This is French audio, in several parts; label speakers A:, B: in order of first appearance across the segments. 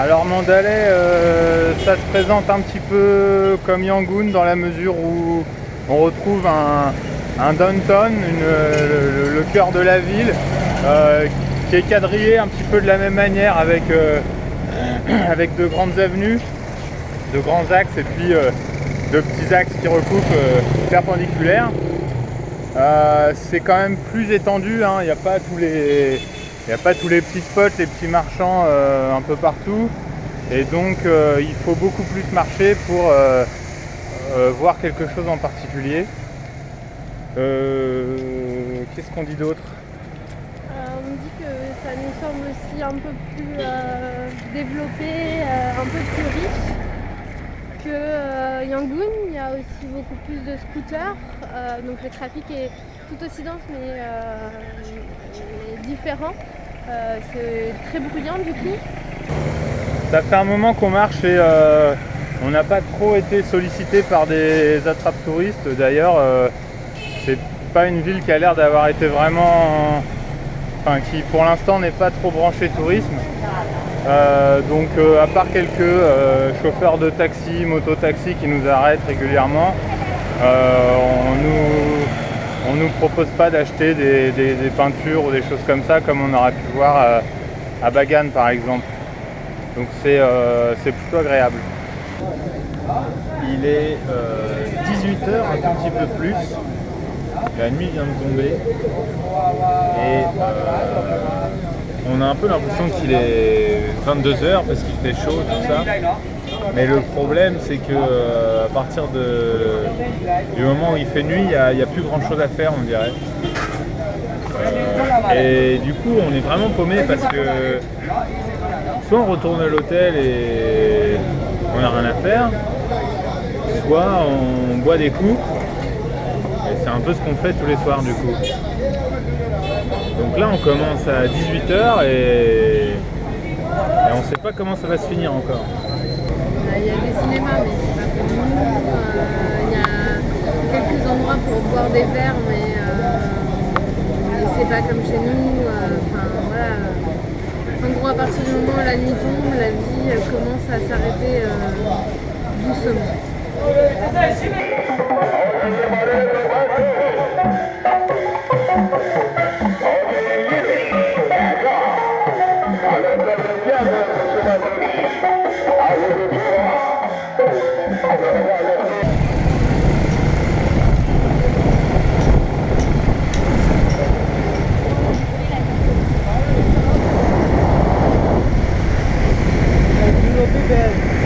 A: Alors Mandalay, ça se présente un petit peu comme Yangon dans la mesure où on retrouve un downtown, le cœur de la ville, qui est quadrillé un petit peu de la même manière avec de grandes avenues, de grands axes et puis de petits axes qui recoupent perpendiculaires. C'est quand même plus étendu, hein. Il n'y a pas tous les petits spots, les petits marchands un peu partout. Et donc il faut beaucoup plus marcher pour voir quelque chose en particulier. Qu'est-ce qu'on dit d'autre?
B: On dit que ça nous semble aussi un peu plus développé, un peu plus riche que Yangon. Il y a aussi beaucoup plus de scooters, donc le trafic est tout aussi dense mais différent. C'est très bruyant du coup.
A: Ça fait un moment qu'on marche et on n'a pas trop été sollicité par des attrapes touristes. D'ailleurs, c'est pas une ville qui a l'air d'avoir été vraiment... Enfin, qui pour l'instant n'est pas trop branchée tourisme. Donc à part quelques chauffeurs de taxi, moto-taxi qui nous arrêtent régulièrement, on nous propose pas d'acheter des peintures ou des choses comme ça, comme on aurait pu voir à Bagan par exemple. Donc c'est plutôt agréable. Il est 18 h, un tout petit peu plus. La nuit vient de tomber. Et on a un peu l'impression qu'il est 22 h parce qu'il fait chaud, tout ça. Mais le problème, c'est que à partir du moment où il fait nuit, il n'y a plus grand chose à faire, on dirait. Et du coup, on est vraiment paumé parce que soit on retourne à l'hôtel et on n'a rien à faire, soit on boit des coups. Et c'est un peu ce qu'on fait tous les soirs du coup. Donc là on commence à 18 h et on ne sait pas comment ça va se finir encore.
B: Il y a des cinémas mais c'est pas pour nous. Il y a quelques endroits pour boire des verres mais c'est pas comme chez nous. Voilà. En gros, à partir du moment où la nuit tombe, la vie commence à s'arrêter doucement.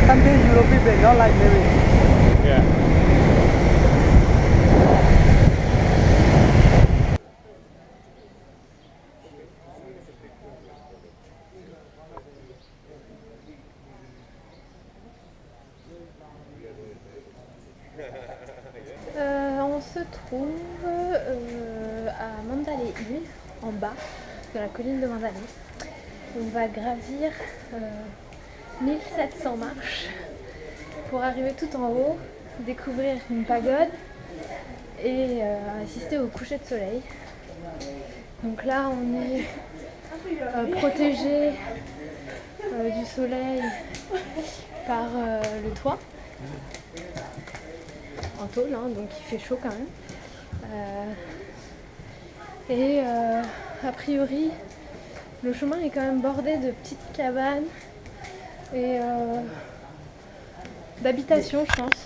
C: Something European people don't like living.
A: Yeah.
B: On se trouve à Mandalay Hill, en bas de la colline de Mandalay. On va gravir 1700 marches pour arriver tout en haut, découvrir une pagode et assister au coucher de soleil. Donc là on est protégé du soleil par le toit en tôle, hein, donc il fait chaud quand même. A priori le chemin est quand même bordé de petites cabanes et d'habitations, je pense.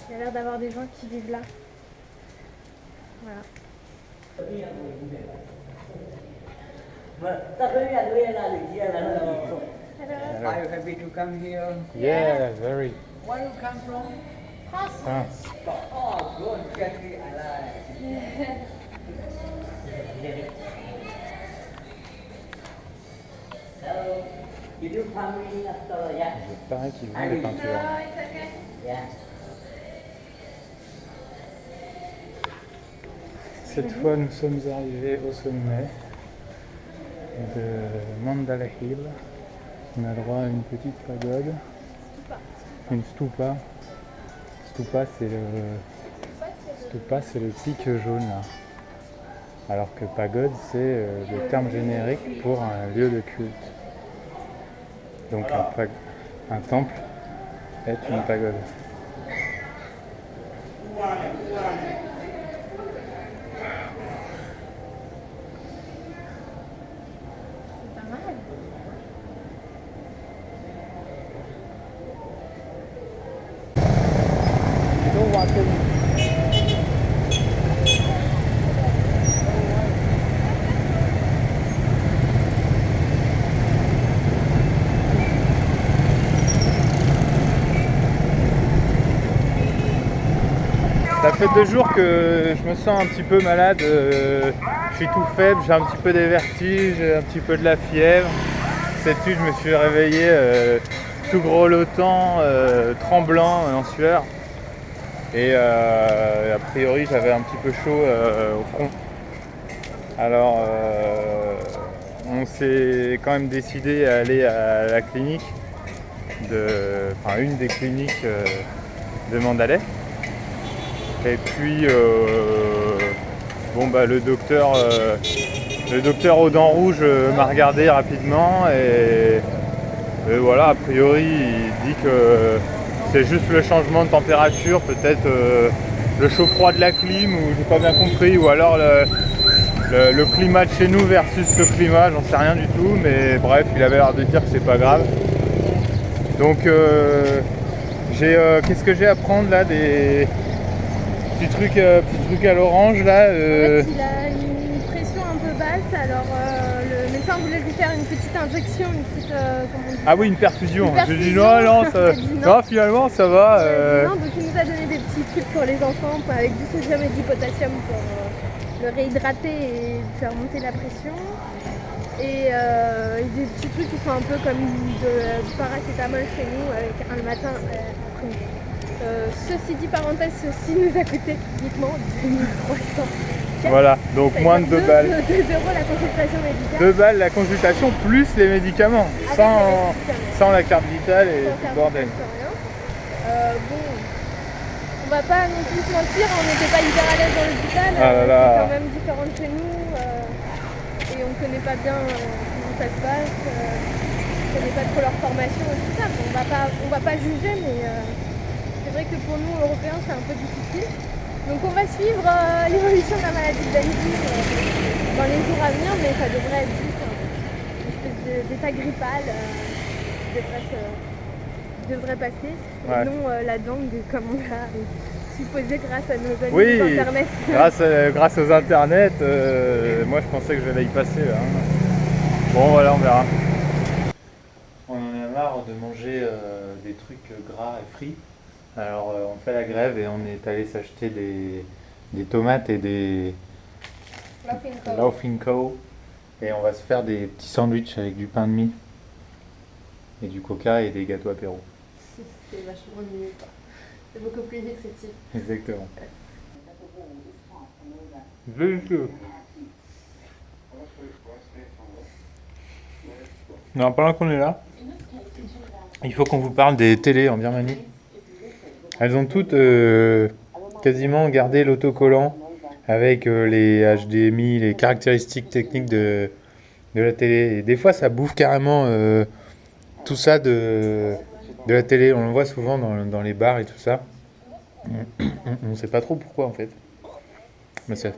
B: Il y a l'air d'avoir des gens qui vivent là. Voilà.
C: Are you happy to come here?
A: Yeah, very.
C: Where you come from?
A: France.
C: Oh, good country, I like.
A: Je parie qu'ils vendent des peintures. Cette fois, nous sommes arrivés au sommet de Mandalay Hill. On a droit à une petite pagode, une stupa. Stupa, c'est le pic jaune là. Alors que pagode, c'est le terme générique pour un lieu de culte. Donc un temple est une pagode.
B: C'est pas mal.
C: No water.
A: Ça fait 2 jours que je me sens un petit peu malade, je suis tout faible, j'ai un petit peu des vertiges, j'ai un petit peu de la fièvre. Cette nuit je me suis réveillé tout grelottant, tremblant, en sueur. Et a priori j'avais un petit peu chaud au front. Alors on s'est quand même décidé à aller à la clinique, une des cliniques de Mandalay. Et puis le docteur aux dents rouges m'a regardé rapidement et voilà, a priori il dit que c'est juste le changement de température, peut-être le chaud-froid de la clim, ou j'ai pas bien compris, ou alors le climat de chez nous versus le climat, j'en sais rien du tout, mais bref, il avait l'air de dire que c'est pas grave. Donc qu'est-ce que j'ai à prendre là, des petits trucs à l'orange là.
B: En fait, il a une pression un peu basse, alors le médecin voulait lui faire une petite injection, une petite. Comment on dit
A: Ah oui, une perfusion.
B: Une perfusion.
A: J'ai dit non, non, finalement ça va.
B: Non, donc il nous a donné des petits trucs pour les enfants, avec du sodium et du potassium pour le réhydrater et faire monter la pression. Et des petits trucs qui sont un peu comme du paracétamol chez nous, avec le matin après-midi. Ceci dit, parenthèse, ceci nous a coûté uniquement 2300.
A: Voilà, donc moins de 2 balles.
B: 2 euros la consultation médicale.
A: 2 balles la consultation plus les médicaments, sans la carte vitale et tout le bordel.
B: On va pas non plus se mentir, on n'était pas hyper à l'aise dans l'hôpital, c'est quand même différent de chez nous et on connaît pas bien comment ça se passe, on connaît pas trop leur formation et tout ça. On va pas juger, mais c'est vrai que pour nous Européens c'est un peu difficile. Donc on va suivre l'évolution de la maladie de Daisy dans les jours à venir, mais ça devrait être juste une espèce d'état grippal devrait passer, et non la dengue comme on l'a supposé grâce à nos amis internet.
A: Grâce aux internets, moi je pensais que j'allais y passer là. Bon voilà, on verra. On en a marre de manger des trucs gras et frits. Alors on fait la grève et on est allé s'acheter des tomates et des Laughing Cow. Et on va se faire des petits sandwichs avec du pain de mie et du coca et des gâteaux apéro.
B: C'est vachement mieux quoi. C'est beaucoup plus nutritif.
A: Exactement. Délicieux. Non, pendant qu'on est là, il faut qu'on vous parle des télés en Birmanie. Elles ont toutes quasiment gardé l'autocollant avec les HDMI, les caractéristiques techniques de la télé. Et des fois, ça bouffe carrément tout ça de la télé. On le voit souvent dans les bars et tout ça. On ne sait pas trop pourquoi en fait. Mais c'est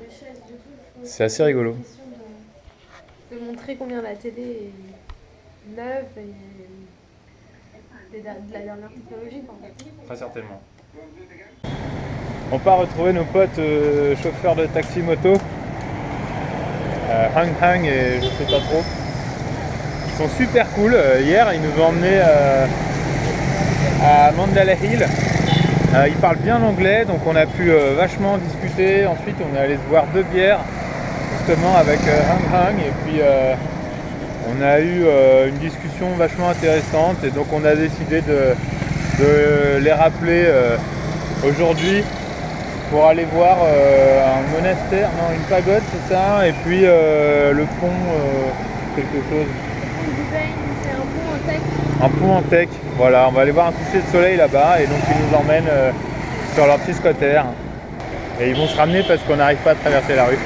A: assez rigolo.
B: De montrer combien la télé est neuve et de la dernière technologie.
A: Très certainement. On part retrouver nos potes chauffeurs de taxi moto, Hang Hang et je sais pas trop. Ils sont super cool. Hier, ils nous ont emmenés à Mandalay Hill. Ils parlent bien l'anglais, donc on a pu vachement discuter. Ensuite, on est allé se boire 2 bières, justement avec Hang Hang. Et puis, on a eu une discussion vachement intéressante. Et donc, on a décidé de les rappeler aujourd'hui pour aller voir un monastère, non, une pagode, c'est ça. Et puis, le pont, quelque chose.
B: C'est un pont en tech.
A: Un pont en tech, voilà, on va aller voir un coucher de soleil là-bas et donc ils nous emmènent sur leur petit scooter et ils vont se ramener parce qu'on n'arrive pas à traverser la rue.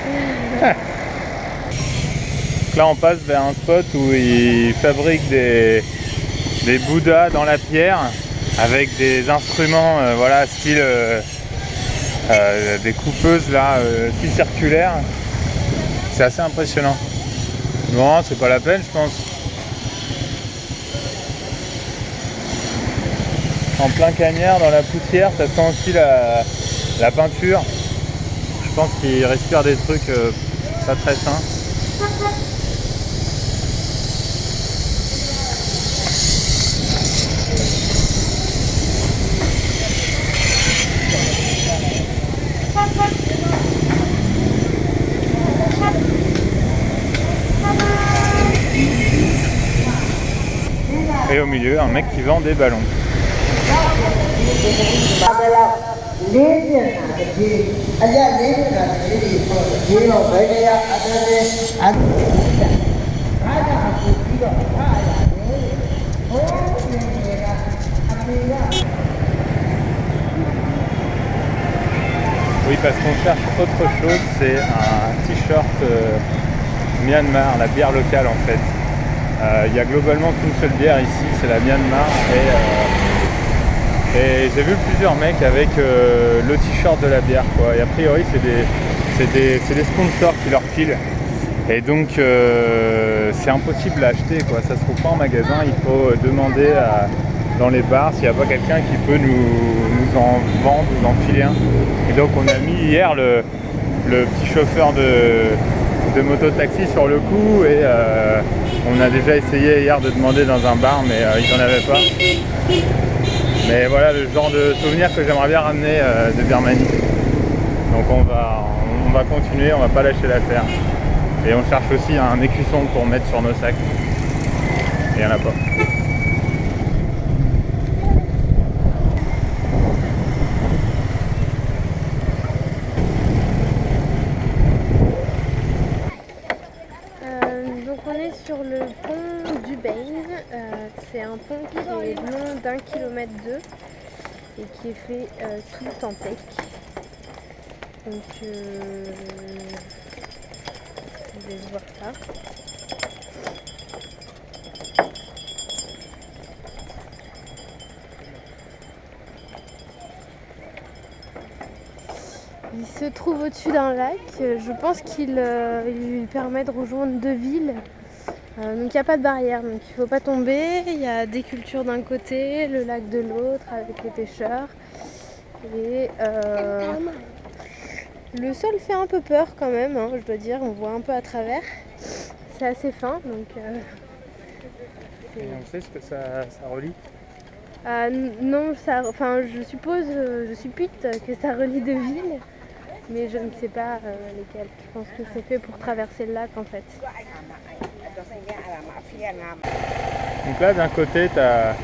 A: là on passe vers un spot où ils fabriquent des bouddhas dans la pierre avec des instruments voilà, style des coupeuses là, style circulaire. C'est assez impressionnant. Bon, c'est pas la peine je pense. En plein cagnard dans la poussière, ça sent aussi la peinture. Je pense qu'ils respirent des trucs pas très sains. Et au milieu, un mec qui vend des ballons. Oui, parce qu'on cherche autre chose, c'est un t-shirt Myanmar, la bière locale en fait. Il y a globalement qu'une seule bière ici, c'est la Myanmar. Et j'ai vu plusieurs mecs avec le t-shirt de la bière, quoi. Et a priori, c'est des sponsors qui leur filent. Et donc, c'est impossible à acheter, quoi. Ça se trouve pas en magasin. Il faut demander dans les bars s'il n'y a pas quelqu'un qui peut nous en vendre, nous en filer un. Et donc, on a mis hier le petit chauffeur de moto-taxi sur le coup et on a déjà essayé hier de demander dans un bar mais ils n'en avaient pas. Mais voilà le genre de souvenir que j'aimerais bien ramener de Birmanie. Donc on va continuer, on va pas lâcher l'affaire. Et on cherche aussi un écusson pour mettre sur nos sacs. Et il n'y en a pas.
B: Sur le pont du Bain, c'est un pont qui est long d'1,2 km et qui est fait tout en teck. Donc je vais voir ça. Il se trouve au-dessus d'un lac. Je pense qu'il permet de rejoindre deux villes. Donc il n'y a pas de barrière, donc il ne faut pas tomber. Il y a des cultures d'un côté, le lac de l'autre avec les pêcheurs. Et le sol fait un peu peur quand même, hein, je dois dire, on voit un peu à travers. C'est assez fin, donc...
A: Et on sait ce que ça relie?
B: Non, je suppose, je suppute que ça relie deux villes, mais je ne sais pas lesquelles. Je pense que c'est fait pour traverser le lac en fait.
A: Donc là d'un côté tu as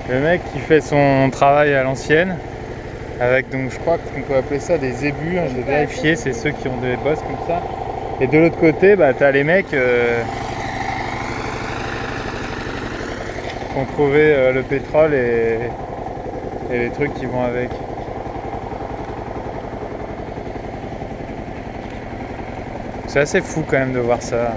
A: le mec qui fait son travail à l'ancienne avec, donc je crois qu'on peut appeler ça des ébus, hein, je l'ai vérifié, c'est ceux qui ont des bosses comme ça. Et de l'autre côté tu as les mecs qui ont trouvé le pétrole et les trucs qui vont avec. C'est assez fou quand même de voir ça.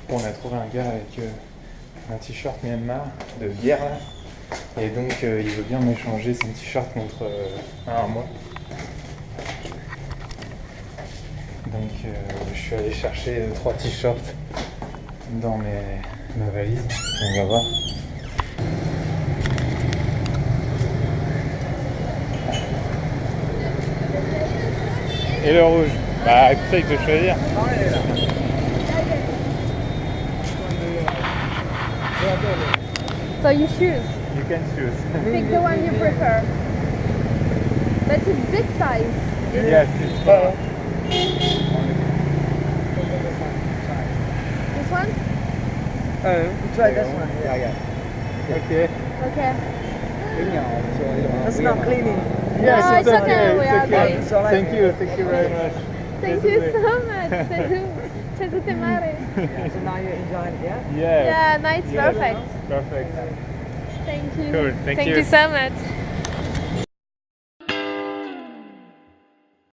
A: On a trouvé un gars avec un t-shirt Myanmar de bière là. Et donc il veut bien m'échanger son t-shirt contre un à moi. Donc je suis allé chercher 3 t-shirts dans ma valise. On va voir. Et le rouge? Bah écoute, ça il peut choisir.
B: So you choose.
A: You can choose.
B: Pick the one you prefer. But it's big size.
A: Yes, it's small.
B: This one?
C: Try this one.
A: Okay.
B: Okay.
C: That's not cleaning.
A: Yes,
B: No, it's okay, we are
A: okay.
B: okay.
A: Thank you very much.
B: Thank you so much. Te mare.
C: So now you're enjoying it, yeah?
A: Yeah.
B: Yeah, no, it's
A: Yeah.
B: perfect.
A: Perfect.
B: Thank you.
A: Cool, thank
B: Thank
A: you.
B: you so much.